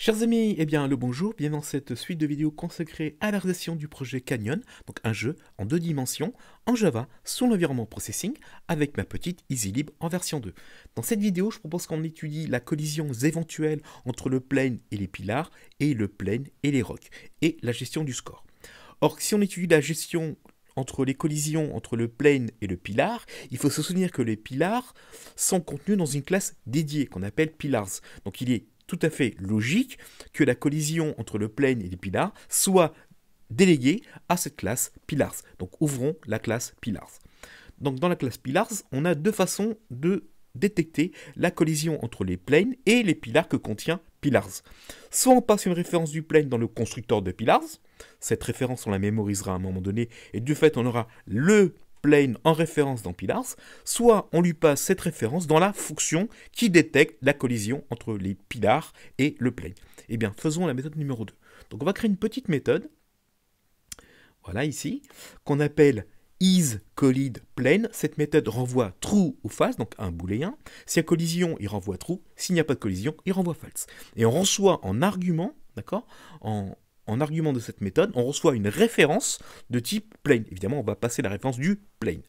Chers amis, eh bien le bonjour, bienvenue dans cette suite de vidéos consacrée à la réalisation du projet Canyon, donc un jeu en 2 dimensions, en Java, sous l'environnement Processing, avec ma petite EasyLib en version 2. Dans cette vidéo, je propose qu'on étudie la collision éventuelle entre le plane et les pilars, et le plane et les rocks, et la gestion du score. Or, si on étudie la gestion entre les collisions entre le plane et le pilar, il faut se souvenir que les pilars sont contenus dans une classe dédiée qu'on appelle pilars. Donc il est tout à fait logique que la collision entre le plane et les pilars soit déléguée à cette classe pilars. Donc ouvrons la classe pilars. Donc dans la classe pilars, on a deux façons de détecter la collision entre les planes et les pilars que contient pilars. Soit on passe une référence du plane dans le constructeur de pilars, cette référence on la mémorisera à un moment donné, et du fait on aura le plane en référence dans pilars, soit on lui passe cette référence dans la fonction qui détecte la collision entre les pilars et le plane. Eh bien, faisons la méthode numéro 2. Donc on va créer une petite méthode, voilà ici, qu'on appelle isCollidPlane. Cette méthode renvoie true ou false, donc un booléen. S'il y a collision, il renvoie true. S'il n'y a pas de collision, il renvoie false. Et on reçoit en argument, d'accord, en argument de cette méthode, on reçoit une référence de type plane. Évidemment, on va passer la référence du plane.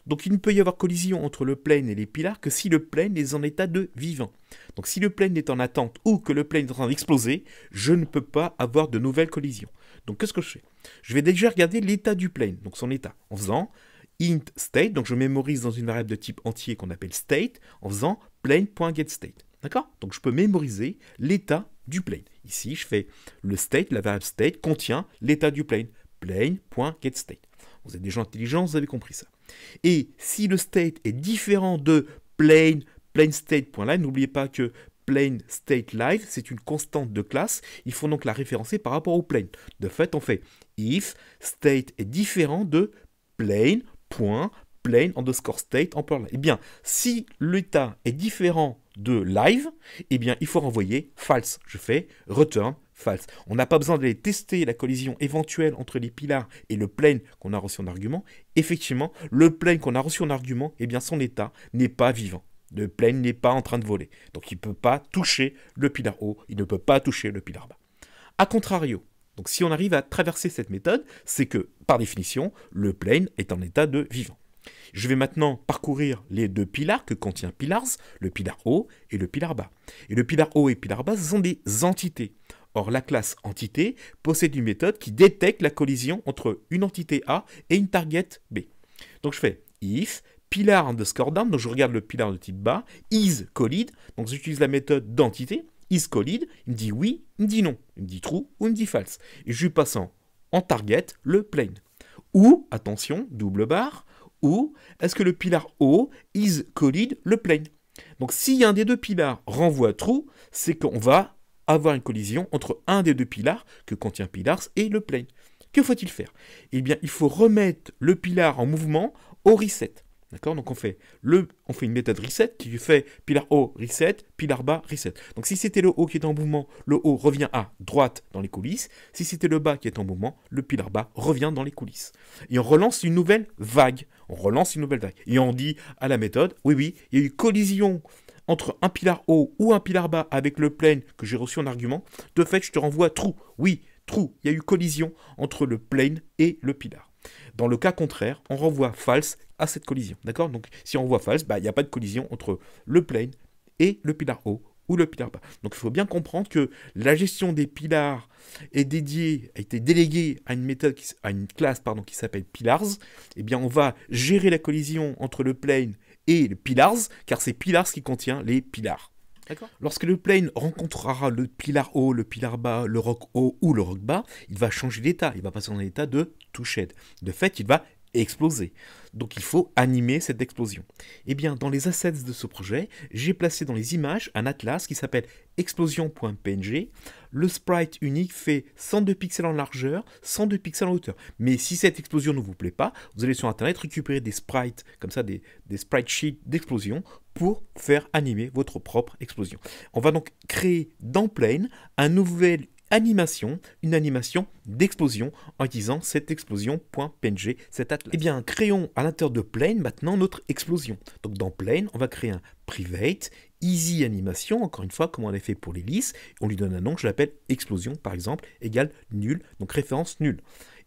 Donc il ne peut y avoir collision entre le plane et les pilars que si le plane est en état de vivant. Donc si le plane est en attente ou que le plane est en train d'exploser, je ne peux pas avoir de nouvelles collisions. Donc qu'est-ce que je fais? Je vais déjà regarder l'état du plane, donc son état, en faisant int state, donc je mémorise dans une variable de type entier qu'on appelle state, en faisant plane.getState. D'accord? Donc je peux mémoriser l'état du plane. Ici, je fais le state, la variable state contient l'état du plane, plane.getState. Vous êtes des gens intelligents, vous avez compris ça. Et si le state est différent de planeState.line, n'oubliez pas que planeStateLive, c'est une constante de classe, il faut donc la référencer par rapport au plane. De fait, on fait if state est différent de plane.plane_state en pluriel. Eh bien, si l'état est différent de live, eh bien, il faut renvoyer false. Je fais return false. On n'a pas besoin d'aller tester la collision éventuelle entre les pilars et le plane qu'on a reçu en argument. Effectivement, le plane qu'on a reçu en argument, eh bien, son état n'est pas vivant. Le plane n'est pas en train de voler. Donc, il ne peut pas toucher le pilar haut, il ne peut pas toucher le pilar bas. A contrario, donc si on arrive à traverser cette méthode, c'est que, par définition, le plane est en état de vivant. Je vais maintenant parcourir les deux pilars que contient pilars, le pilar haut et le pilar bas. Et le pilar haut et le pilar bas, ce sont des entités. Or, la classe entité possède une méthode qui détecte la collision entre une entité A et une target B. Donc je fais if pilar_down, donc je regarde le pilar de type bas, isCollid, donc j'utilise la méthode d'entité, isCollid, il me dit oui, il me dit non, il me dit true ou il me dit false. Et je lui passe en target le plane. Ou, attention, double barre, ou est-ce que le pilar haut isCollid le plane? Donc si un des deux pilars renvoie true, c'est qu'on va avoir une collision entre un des deux pilars que contient pilars et le plane. Que faut-il faire? Eh bien, il faut remettre le pilar en mouvement au reset. D'accord? Donc on fait une méthode reset qui fait pilar haut reset, pilar bas reset. Donc si c'était le haut qui est en mouvement, le haut revient à droite dans les coulisses. Si c'était le bas qui est en mouvement, le pilar bas revient dans les coulisses. Et on relance une nouvelle vague. Et on dit à la méthode, oui, il y a eu collision entre un pilar haut ou un pilar bas avec le plane que j'ai reçu en argument. De fait, je te renvoie true. Oui, true. Il y a eu collision entre le plane et le pilar. Dans le cas contraire, on renvoie false à cette collision. D'accord? Donc, si on renvoie false, il n'y a pas de collision entre le plane et le pilar haut ou le pilar bas. Donc, il faut bien comprendre que la gestion des pilars a été déléguée à une méthode, à une classe qui s'appelle pilars. Eh bien, on va gérer la collision entre le plane et le pilars, car c'est pilars qui contient les pilars. Lorsque le plane rencontrera le pilar haut, le pilar bas, le rock haut ou le rock bas, il va changer d'état. Il va passer en état de touched. De fait, il va exploser. Donc il faut animer cette explosion. Eh bien, dans les assets de ce projet, j'ai placé dans les images un atlas qui s'appelle explosion.png. Le sprite unique fait 102 pixels en largeur, 102 pixels en hauteur. Mais si cette explosion ne vous plaît pas, vous allez sur internet récupérer des sprites, comme ça, des sprite sheets d'explosion pour faire animer votre propre explosion. On va donc créer dans Plane un nouvel animation, une animation d'explosion en utilisant cette explosion.png, cet atlas. Eh bien, créons à l'intérieur de Plane maintenant notre explosion. Donc dans Plane, on va créer un private easy animation, encore une fois, comme on a fait pour l'hélice. On lui donne un nom, je l'appelle explosion, par exemple, égale nul, donc référence nulle.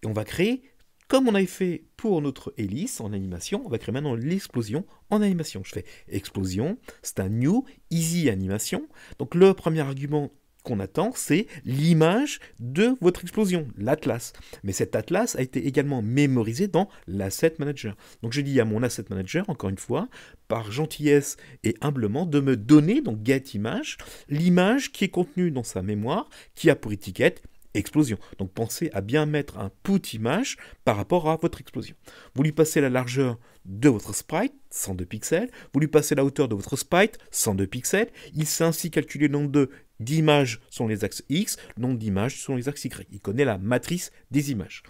Et on va créer, comme on avait fait pour notre hélice en animation, on va créer maintenant l'explosion en animation. Je fais explosion, c'est un new easy animation. Donc le premier argument qu'on attend, c'est l'image de votre explosion, l'atlas. Mais cet atlas a été également mémorisé dans l'asset manager. Donc je dis à mon asset manager, encore une fois, par gentillesse et humblement, de me donner, donc get image, l'image qui est contenue dans sa mémoire, qui a pour étiquette explosion. Donc pensez à bien mettre un put image par rapport à votre explosion. Vous lui passez la largeur de votre sprite, 102 pixels. Vous lui passez la hauteur de votre sprite, 102 pixels. Il sait ainsi calculer le nombre d'images sur les axes X, le nombre d'images sur les axes Y. Il connaît la matrice des images.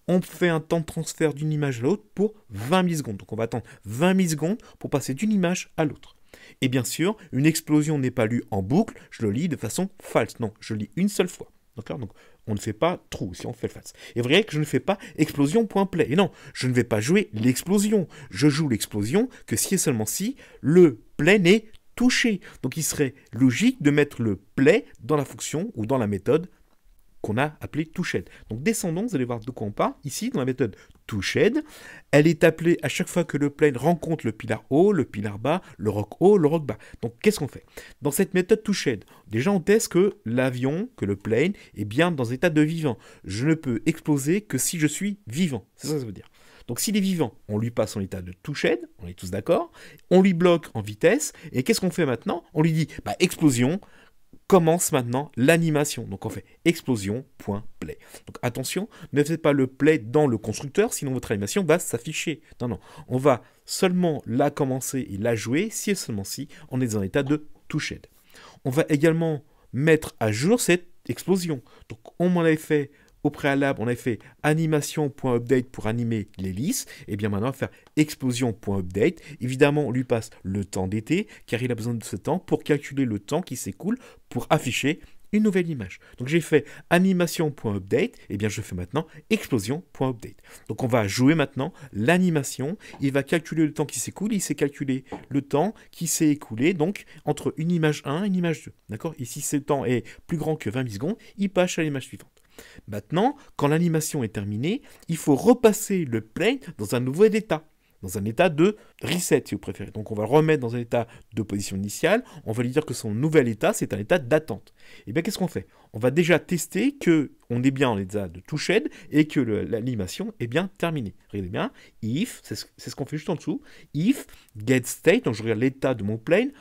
On fait un temps de transfert d'une image à l'autre pour 20 millisecondes. Donc on va attendre 20 millisecondes pour passer d'une image à l'autre. Et bien sûr, une explosion n'est pas lue en boucle, je le lis de façon false. Non, je lis une seule fois. Donc, on ne fait pas true si on fait false. Et vrai que je ne fais pas explosion.play. Et non, je ne vais pas jouer l'explosion. Je joue l'explosion que si et seulement si le play n'est touché. Donc, il serait logique de mettre le play dans la fonction ou dans la méthode qu'on a appelée toShed. Donc, descendons, vous allez voir de quoi on parle. Ici, dans la méthode toShed, elle est appelée à chaque fois que le plane rencontre le pilar haut, le pilar bas, le roc haut, le roc bas. Donc, qu'est-ce qu'on fait? Dans cette méthode toShed, déjà, on teste que l'avion, que le plane, est bien dans un état de vivant. Je ne peux exploser que si je suis vivant. C'est ça que ça veut dire. Donc, s'il est vivant, on lui passe en état de toShed, on est tous d'accord. On lui bloque en vitesse. Et qu'est-ce qu'on fait maintenant? On lui dit, explosion. Commence maintenant l'animation. Donc on fait explosion.play. Donc attention, ne faites pas le play dans le constructeur, sinon votre animation va s'afficher. Non, on va seulement la commencer et la jouer si et seulement si on est dans l'état de toShed. On va également mettre à jour cette explosion. Donc on m'en avait fait au préalable, on avait fait animation.update pour animer l'hélice. Et bien maintenant, on va faire explosion.update. Évidemment, on lui passe le temps d'été, car il a besoin de ce temps pour calculer le temps qui s'écoule pour afficher une nouvelle image. Donc j'ai fait animation.update, et bien je fais maintenant explosion.update. Donc on va jouer maintenant l'animation, il va calculer le temps qui s'écoule, il sait calculer le temps qui s'est écoulé, donc entre une image 1 et une image 2. D'accord? Et si ce temps est plus grand que 20 millisecondes, il passe à l'image suivante. Maintenant, quand l'animation est terminée, il faut repasser le plane dans un nouvel état, dans un état de reset si vous préférez. Donc on va le remettre dans un état de position initiale, on va lui dire que son nouvel état, c'est un état d'attente. Et bien qu'est-ce qu'on fait? On va déjà tester qu'on est bien en état de toShed et que l'animation est bien terminée. Regardez bien, if, c'est ce qu'on fait juste en dessous, if getState, donc je regarde l'état de mon plane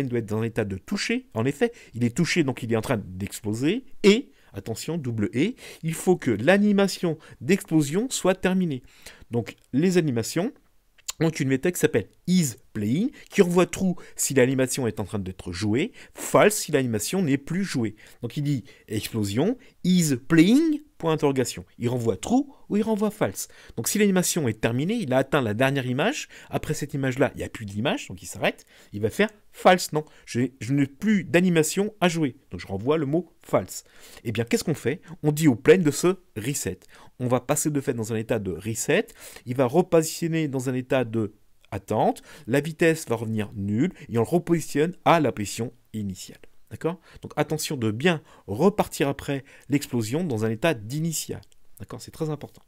doit être dans l'état de touché, en effet, il est touché donc il est en train d'exploser, et attention, double E, il faut que l'animation d'explosion soit terminée. Donc, les animations ont une méthode qui s'appelle isPlaying, qui renvoie true si l'animation est en train d'être jouée, false si l'animation n'est plus jouée. Donc, il dit explosion, isPlaying, point d'interrogation. Il renvoie true ou il renvoie false. Donc, si l'animation est terminée, il a atteint la dernière image. Après cette image-là, il n'y a plus d'image, donc il s'arrête. Il va faire false. Non, je n'ai plus d'animation à jouer. Donc, je renvoie le mot false. Eh bien, qu'est-ce qu'on fait? On dit au plane de se reset. On va passer de fait dans un état de reset. Il va repositionner dans un état de attente. La vitesse va revenir nulle et on le repositionne à la position initiale. D'accord? Donc attention de bien repartir après l'explosion dans un état d'initial. D'accord? C'est très important.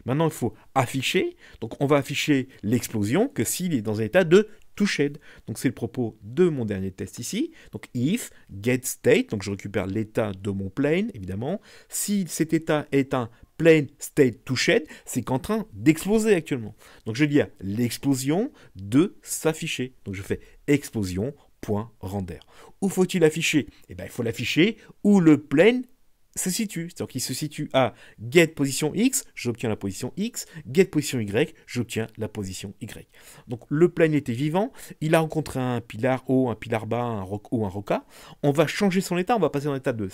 Maintenant, il faut afficher. Donc on va afficher l'explosion que s'il est dans un état de toShed. Donc c'est le propos de mon dernier test ici. Donc if getState, donc je récupère l'état de mon plane, évidemment. Si cet état est un plane state toShed, c'est qu'en train d'exploser actuellement. Donc je dis à l'explosion de s'afficher. Donc je fais explosion.render. Où faut-il afficher? Eh bien, il faut l'afficher où le plane se situe. C'est-à-dire qu'il se situe à get position X, j'obtiens la position X, get position Y, j'obtiens la position Y. Donc le plane était vivant, il a rencontré un pilar haut, un pilar bas, un roc haut, un roc bas. On va changer son état, on va passer dans l'état de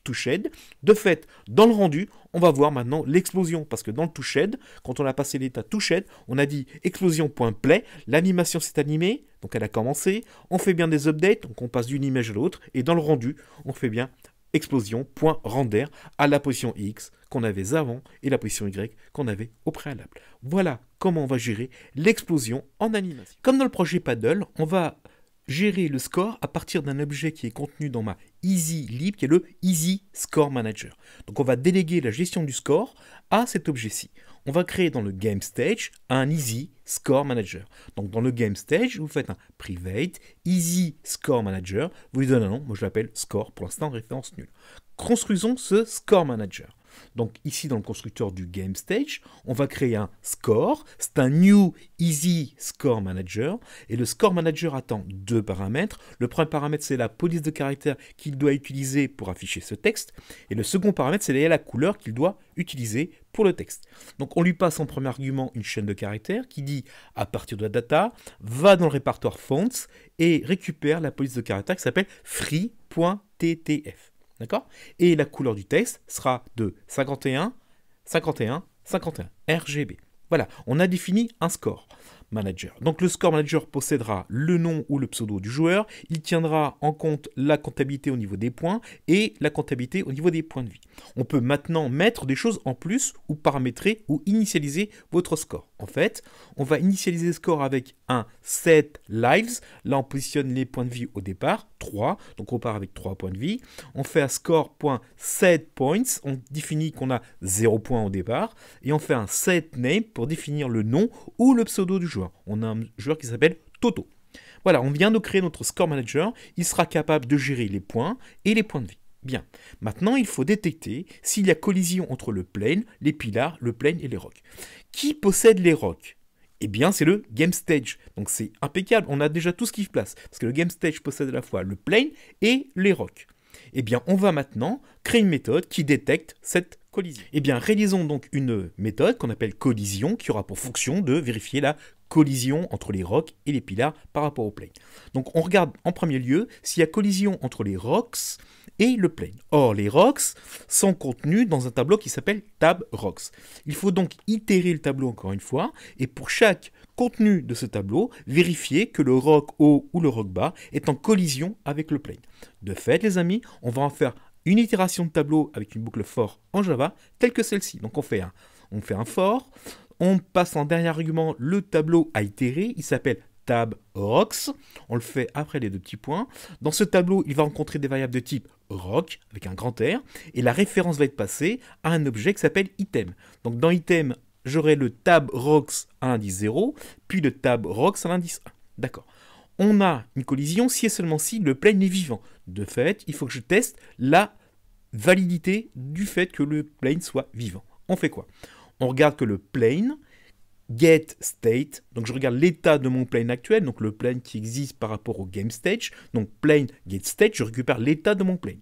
toShed. De fait, dans le rendu, on va voir maintenant l'explosion, parce que dans le toShed, quand on a passé l'état toShed, on a dit explosion.play, l'animation s'est animée, donc elle a commencé, on fait bien des updates, donc on passe d'une image à l'autre, et dans le rendu, on fait bien explosion.render à la position X qu'on avait avant et la position Y qu'on avait au préalable. Voilà comment on va gérer l'explosion en animation. Comme dans le projet Paddle, on va gérer le score à partir d'un objet qui est contenu dans ma EasyLib, qui est le Easy Score Manager. Donc on va déléguer la gestion du score à cet objet-ci. On va créer dans le Game Stage un Easy Score Manager. Donc dans le Game Stage, vous faites un Private Easy Score Manager. Vous lui donnez un nom, moi je l'appelle Score, pour l'instant référence nulle. Construisons ce Score Manager. Donc ici dans le constructeur du Game Stage, on va créer un score, c'est un New Easy Score Manager, et le Score Manager attend deux paramètres. Le premier paramètre c'est la police de caractère qu'il doit utiliser pour afficher ce texte, et le second paramètre c'est la couleur qu'il doit utiliser pour le texte. Donc on lui passe en premier argument une chaîne de caractères qui dit à partir de la data, va dans le répertoire fonts et récupère la police de caractère qui s'appelle free.ttf. D'accord? Et la couleur du texte sera de 51, 51, 51, RGB. Voilà, on a défini un score manager. Donc le score manager possédera le nom ou le pseudo du joueur, il tiendra en compte la comptabilité au niveau des points et la comptabilité au niveau des points de vie. On peut maintenant mettre des choses en plus ou paramétrer ou initialiser votre score. En fait, on va initialiser le score avec un set lives. Là, on positionne les points de vie au départ, 3. Donc on part avec 3 points de vie. On fait un score.setPoints. On définit qu'on a 0 points au départ. Et on fait un setName pour définir le nom ou le pseudo du joueur. On a un joueur qui s'appelle Toto. Voilà, on vient de créer notre score manager. Il sera capable de gérer les points et les points de vie. Bien. Maintenant, il faut détecter s'il y a collision entre le plane, les pillars, le plane et les rocks. Qui possède les rocks? Eh bien, c'est le Game Stage. Donc, c'est impeccable. On a déjà tout ce qui se place. Parce que le Game Stage possède à la fois le plane et les rocks. Eh bien, on va maintenant créer une méthode qui détecte cette collision. Eh bien, réalisons donc une méthode qu'on appelle collision, qui aura pour fonction de vérifier la collision entre les rocks et les pillars par rapport au plane. Donc, on regarde en premier lieu s'il y a collision entre les rocks et le plane. Or, les rocks sont contenus dans un tableau qui s'appelle tab rocks. Il faut donc itérer le tableau encore une fois, et pour chaque contenu de ce tableau, vérifier que le rock haut ou le rock bas est en collision avec le plane. De fait, les amis, on va en faire une itération de tableau avec une boucle for en Java, telle que celle-ci. Donc on fait un for, on passe en dernier argument le tableau à itérer, il s'appelle tab rocks, on le fait après les deux petits points. Dans ce tableau, il va rencontrer des variables de type rock, avec un grand R, et la référence va être passée à un objet qui s'appelle item. Donc dans item, j'aurai le tab rocks à l'indice 0, puis le tab rocks à l'indice 1. D'accord. On a une collision si et seulement si le plane est vivant. De fait, il faut que je teste la validité du fait que le plane soit vivant. On fait quoi? On regarde que le plane get state, donc je regarde l'état de mon plane actuel, donc le plane qui existe par rapport au game stage, donc plane get state, je récupère l'état de mon plane.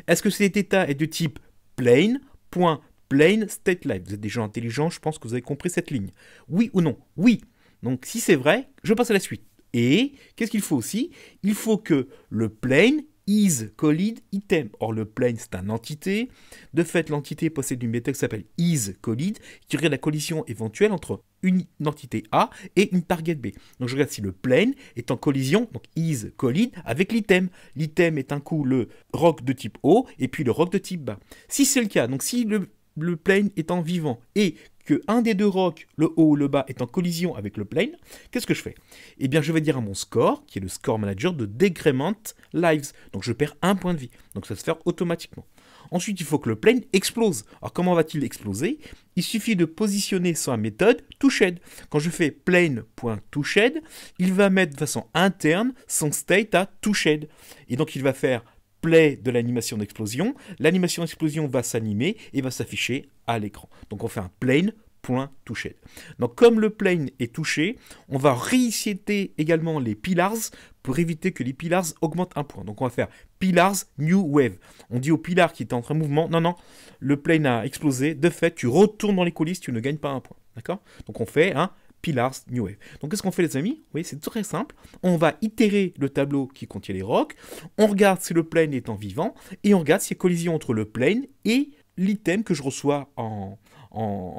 Est-ce que cet état est de type plane.plane state live? Vous êtes des gens intelligents, je pense que vous avez compris cette ligne. Oui ou non? Oui. Donc si c'est vrai, je passe à la suite. Et qu'est-ce qu'il faut aussi? Il faut que le plane is collid item. Or, le plane, c'est une entité. De fait, l'entité possède une méthode qui s'appelle is collid, qui regarde la collision éventuelle entre une entité A et une target B. Donc, je regarde si le plane est en collision, donc is collid, avec l'item. L'item est un coup le rock de type haut et puis le rock de type bas. Si c'est le cas, donc si le plane est en vivant et que un des deux rocks, le haut ou le bas, est en collision avec le plane, qu'est-ce que je fais? Eh bien, je vais dire à mon score, qui est le score manager, de decrement lives. Donc, je perds un point de vie. Donc, ça va se faire automatiquement. Ensuite, il faut que le plane explose. Alors, comment va-t-il exploser? Il suffit de positionner sur la méthode toShed. Quand je fais plane.toShed, il va mettre de façon interne son state à toShed. Et donc, il va faire play de l'animation d'explosion. L'animation d'explosion va s'animer et va s'afficher à l'écran. Donc on fait un plane.toShed. Donc comme le plane est touché, on va resetter également les pillars pour éviter que les pillars augmentent un point. Donc on va faire pillars new wave. On dit au pillar qui est en train de mouvement, non, le plane a explosé. De fait, tu retournes dans les coulisses, tu ne gagnes pas un point. D'accord? Donc on fait un pillars new wave. Donc qu'est-ce qu'on fait les amis? Oui, c'est très simple. On va itérer le tableau qui contient les rocks, on regarde si le plane est en vivant, et on regarde s'il y a collision entre le plane et l'item que je reçois en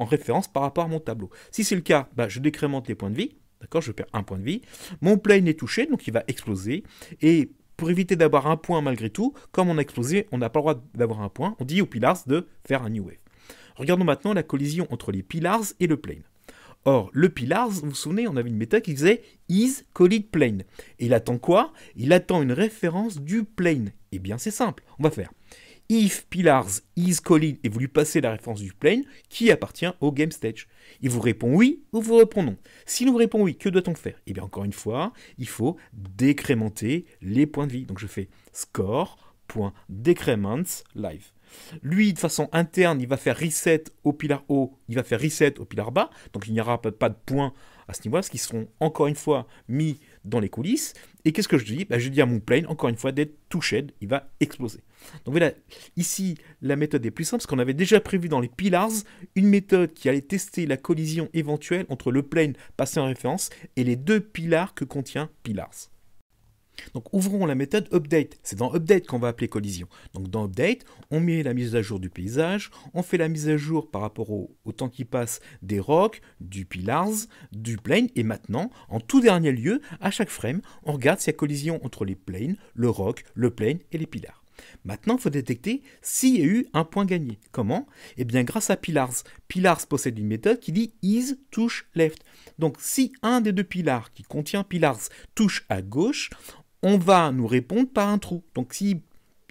référence par rapport à mon tableau. Si c'est le cas, je décrémente les points de vie. D'accord, je perds un point de vie. Mon plane est touché, donc il va exploser. Et pour éviter d'avoir un point malgré tout, comme on a explosé, on n'a pas le droit d'avoir un point, on dit aux pillars de faire un new wave. Regardons maintenant la collision entre les pillars et le plane. Or, le pillars, vous vous souvenez, on avait une méthode qui faisait isCollidPlane. Et il attend quoi? Il attend une référence du plane. Eh bien, c'est simple, on va faire if pillars isCollid et vous lui passez la référence du plane qui appartient au game_stage. Il vous répond oui ou vous répond non. S'il nous répond oui, que doit-on faire? Eh bien, encore une fois, il faut décrémenter les points de vie. Donc, je fais score.decrements_live. Lui, de façon interne, il va faire reset au pilar haut, il va faire reset au pilar bas, donc il n'y aura pas de points à ce niveau-là, parce qu'ils seront encore une fois mis dans les coulisses. Et qu'est-ce que je dis? Je dis à mon plane, encore une fois, d'être touched, il va exploser. Donc voilà, ici, la méthode est plus simple, parce qu'on avait déjà prévu dans les pillars une méthode qui allait tester la collision éventuelle entre le plane passé en référence et les deux pillars que contient pillars. Donc ouvrons la méthode update, c'est dans update qu'on va appeler collision. Donc dans update, on met la mise à jour du paysage, on fait la mise à jour par rapport au temps qui passe des rocks, du pillars, du plane, et maintenant, en tout dernier lieu, à chaque frame, on regarde s'il y a collision entre les planes, le rock, le plane et les pillars. Maintenant, il faut détecter s'il y a eu un point gagné. Comment? Eh bien, grâce à pillars. Pillars possède une méthode qui dit isTouchLeft. Donc, si un des deux pillars qui contient pillars touche à gauche, on va nous répondre par un trou. Donc, si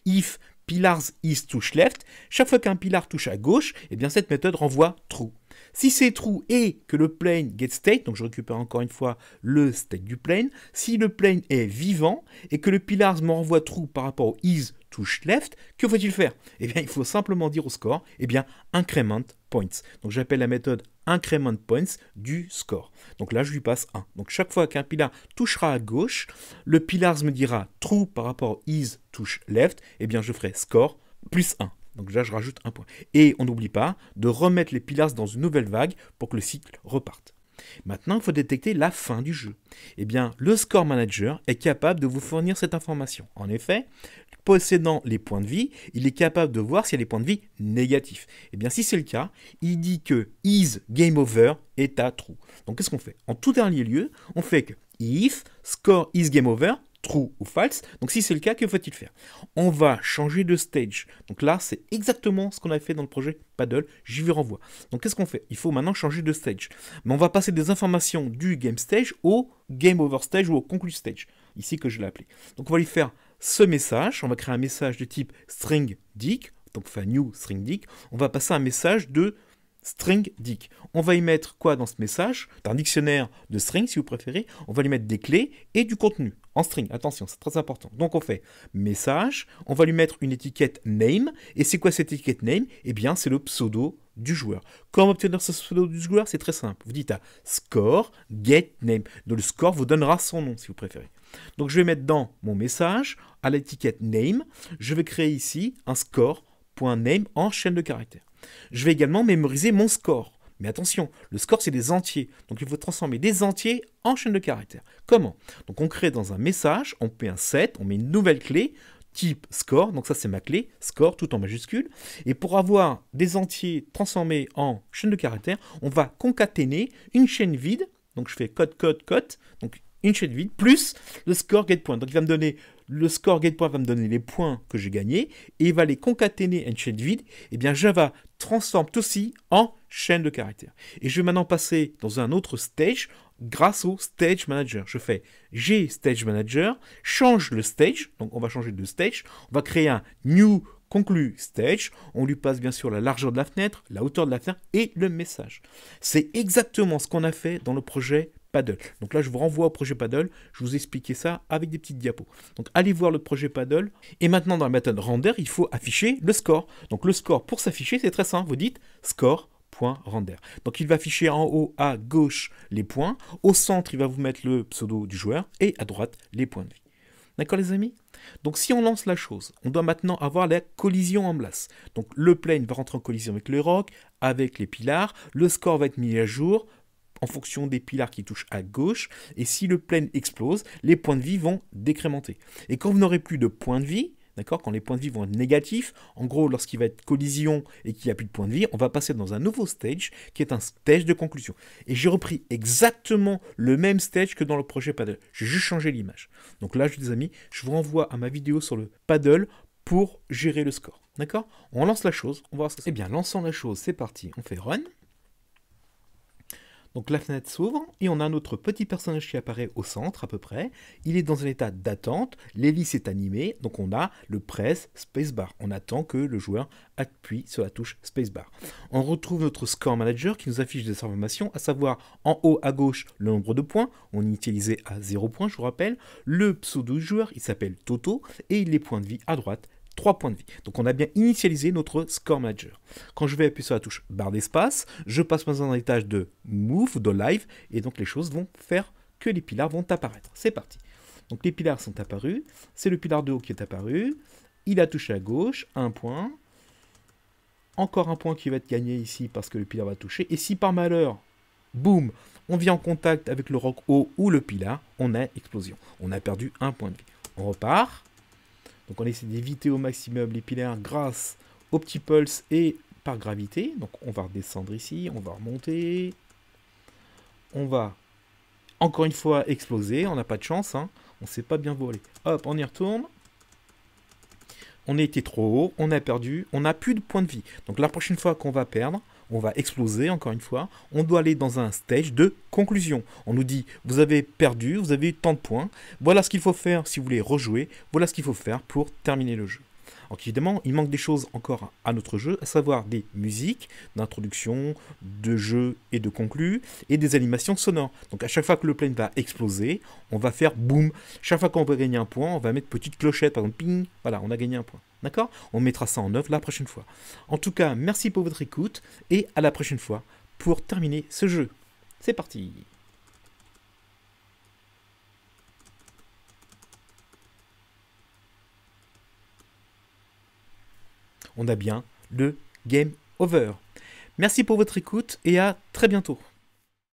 if pillars isTouchLeft, chaque fois qu'un pillar touche à gauche, eh bien, cette méthode renvoie true. Si c'est true et que le plane getState, donc je récupère encore une fois le state du plane, si le plane est vivant et que le pillars me renvoie true par rapport au isTouchLeft, que faut-il faire? Eh bien, il faut simplement dire au score, eh bien, increment points. Donc j'appelle la méthode increment points du score. Donc là, je lui passe 1. Donc chaque fois qu'un pillar touchera à gauche, le pillars me dira true par rapport au isTouchLeft, eh bien, je ferai score plus 1. Donc là, je rajoute un point. Et on n'oublie pas de remettre les pillars dans une nouvelle vague pour que le cycle reparte. Maintenant, il faut détecter la fin du jeu. Eh bien, le Score Manager est capable de vous fournir cette information. En effet, possédant les points de vie, il est capable de voir s'il y a des points de vie négatifs. Eh bien, si c'est le cas, il dit que is game over est à true. Donc, qu'est-ce qu'on fait? En tout dernier lieu, on fait que if score is game over, true ou false. Donc si c'est le cas, que faut-il faire? On va changer de stage. Donc là, c'est exactement ce qu'on avait fait dans le projet Paddle. J'y vous renvoie. Donc qu'est-ce qu'on fait? Il faut maintenant changer de stage. Mais on va passer des informations du game stage au game over stage ou au conclude stage. Ici que je l'ai appelé. Donc on va lui faire ce message. On va créer un message de type string dict. Donc on fait un new string dict. On va passer un message de string dict. On va y mettre quoi dans ce message? Un dictionnaire de string si vous préférez. On va lui mettre des clés et du contenu en string. Attention, c'est très important. Donc on fait message, on va lui mettre une étiquette name. Et c'est quoi cette étiquette name? Eh bien, c'est le pseudo du joueur. Comment obtenir ce pseudo du joueur? C'est très simple. Vous dites à score get name. Donc le score vous donnera son nom si vous préférez. Donc je vais mettre dans mon message à l'étiquette name. Je vais créer ici un score.name en chaîne de caractères. Je vais également mémoriser mon score. Mais attention, le score c'est des entiers. Donc il faut transformer des entiers en chaîne de caractères. Comment? Donc on crée dans un message, on met un set, on met une nouvelle clé, type score. Donc ça c'est ma clé, score tout en majuscule. Et pour avoir des entiers transformés en chaîne de caractères, on va concaténer une chaîne vide. Donc je fais code. Donc une chaîne vide plus le score getPoint. Donc il va me donner le score getPoint va me donner les points que j'ai gagnés et il va les concaténer à une chaîne vide. Et bien Java transforme tout ceci en chaîne de caractères. Et je vais maintenant passer dans un autre stage grâce au Stage Manager. Je fais G Stage Manager, change le stage, donc on va changer de stage, on va créer un new conclu stage, on lui passe bien sûr la largeur de la fenêtre, la hauteur de la fenêtre et le message. C'est exactement ce qu'on a fait dans le projet Paddle. Donc là, je vous renvoie au projet Paddle. Je vous ai expliqué ça avec des petites diapos. Donc allez voir le projet Paddle. Et maintenant, dans la méthode render, il faut afficher le score. Donc le score, pour s'afficher, c'est très simple. Vous dites score.render. Donc il va afficher en haut à gauche les points. Au centre, il va vous mettre le pseudo du joueur. Et à droite, les points de vie. D'accord les amis? Donc si on lance la chose, on doit maintenant avoir la collision en place. Donc le plane va rentrer en collision avec les rocks, avec les pillars. Le score va être mis à jour en fonction des pillars qui touchent à gauche, et si le plane explose, les points de vie vont décrémenter. Et quand vous n'aurez plus de points de vie, d'accord, quand les points de vie vont être négatifs, en gros, lorsqu'il va être collision et qu'il n'y a plus de points de vie, on va passer dans un nouveau stage qui est un stage de conclusion. Et j'ai repris exactement le même stage que dans le projet paddle. J'ai juste changé l'image. Donc là, les amis, je vous renvoie à ma vidéo sur le paddle pour gérer le score. D'accord? On lance la chose, on va voir ce que c'est. Eh bien, lançant la chose, c'est parti. On fait run. Donc la fenêtre s'ouvre et on a notre petit personnage qui apparaît au centre à peu près. Il est dans un état d'attente, l'hélice est animée, donc on a le press spacebar. On attend que le joueur appuie sur la touche spacebar. On retrouve notre score manager qui nous affiche des informations, à savoir en haut à gauche le nombre de points, on est initialisé à 0 points je vous rappelle, le pseudo joueur il s'appelle Toto et les points de vie à droite. 3 points de vie. Donc on a bien initialisé notre score manager. Quand je vais appuyer sur la touche barre d'espace, je passe maintenant dans l'étage de move, de live, et donc les choses vont faire que les pilars vont apparaître. C'est parti. Donc les pilars sont apparus, c'est le pilar de haut qui est apparu, il a touché à gauche, un point, encore un point qui va être gagné ici parce que le pilar va toucher, et si par malheur, boum, on vient en contact avec le roc haut ou le pilar, on a explosion. On a perdu un point de vie. On repart. Donc on essaie d'éviter au maximum les pilars grâce au petit pulse et par gravité. Donc on va redescendre ici, on va remonter. On va encore une fois exploser, on n'a pas de chance, hein. On ne sait pas bien voler. Hop, on y retourne. On a été trop haut, on a perdu, on n'a plus de points de vie. Donc la prochaine fois qu'on va perdre, on va exploser encore une fois, on doit aller dans un stage de conclusion. On nous dit, vous avez perdu, vous avez eu tant de points, voilà ce qu'il faut faire si vous voulez rejouer, voilà ce qu'il faut faire pour terminer le jeu. Donc évidemment, il manque des choses encore à notre jeu, à savoir des musiques d'introduction, de jeu et de conclu, et des animations sonores. Donc à chaque fois que le plane va exploser, on va faire boum. Chaque fois qu'on va gagner un point, on va mettre petite clochette, par exemple, ping, voilà, on a gagné un point. D'accord? On mettra ça en œuvre la prochaine fois. En tout cas, merci pour votre écoute, et à la prochaine fois pour terminer ce jeu. C'est parti! On a bien le game over. Merci pour votre écoute et à très bientôt.